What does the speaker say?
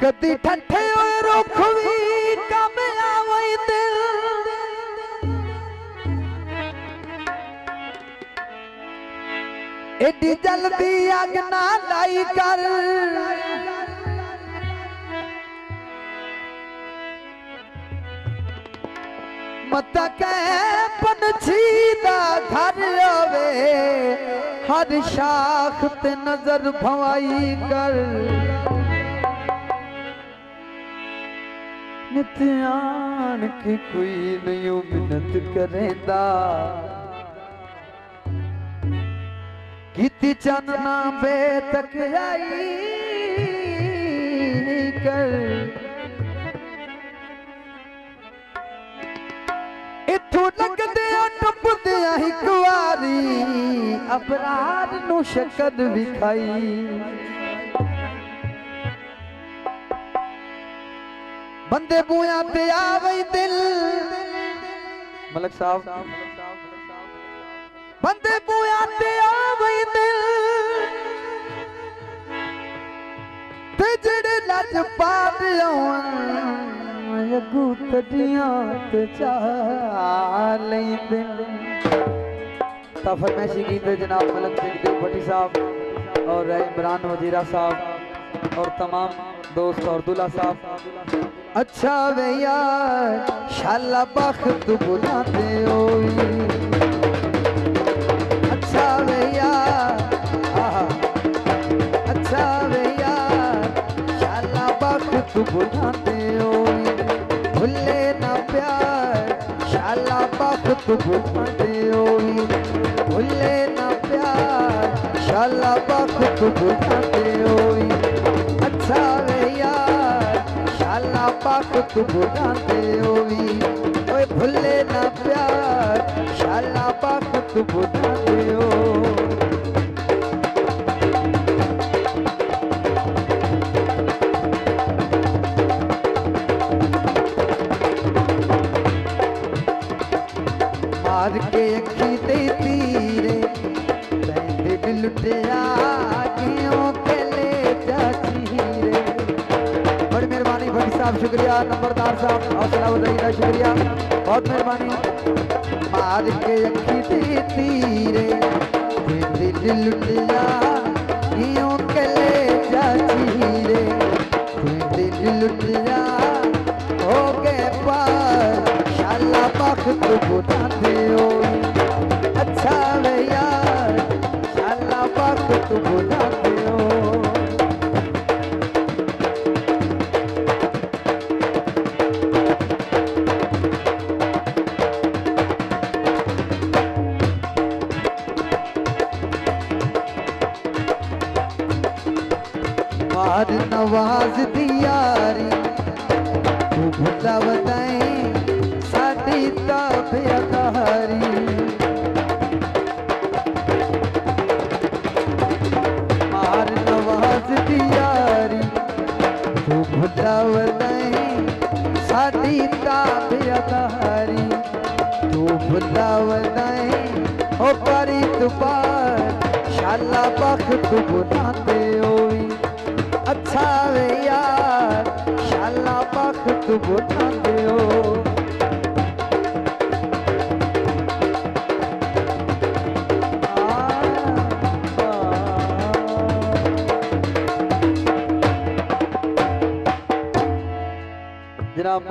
कदी ठठे होए रुख भी कम आवई दिल एडी जल्दी अग ना लाई कर मत कह पंछी दा घर आवे हर शाख ते नजर भवाई कर नित्यान की कोई नहीं मिन्नत करेंदा किती चन्ना बेतक आई कर इथों लगदे टुपदे एक वारी अबरार नू शकद विखाई बंदे बुया ते आवई दिल मलक साहब बंदे बुया ते आवई दिल ते जड़े लज पात अगू तडियां ते चालई दिल ता फरमाइशी गीत जनाब मलक सिंह देव भट्टी साहब और इमरान वजीरा साहब और तमाम दोस्त और दूल्हा साहब। अच्छा वे यार शाला बख्त बुलाते हो अच्छा वे यार अच्छा वे यार शाला बख्त बुलाते हो भूले ना प्यार शाला बख्त बुलाते हो भूले ना प्यार शाला बख्त बुलाते हो अच्छा वे यार शाला बख्त बुलाते हो ओए भूले ना प्यार शाला बख्त बुलाते हो मार के अखी दे तीरे दिल लुटिया क्यों के ले जाती रे बड़ी मेहरबानी भट्टी साहब शुक्रिया नंबरदार साहब हौसला बुलंदी का शुक्रिया बहुत मेहरबानी मार के अखी दे तीरे दिल लुटिया क्यों के ले जाती रे दिल लुटिया हो गए पार शाला बख्त बुलाते हो अच्छा वे यार शाला बख्त बुलाते हो मार नवाज दी यारी तू भुला बताए साडी ताबेदारी मार नवाज दी यारी तू भुला बताए साडी ताबेदारी तू भुला बताए ओ करी तुबार शाला बख्त बुलाते हो अच्छा वे यार शाला बख्त बुलाते हो जनाब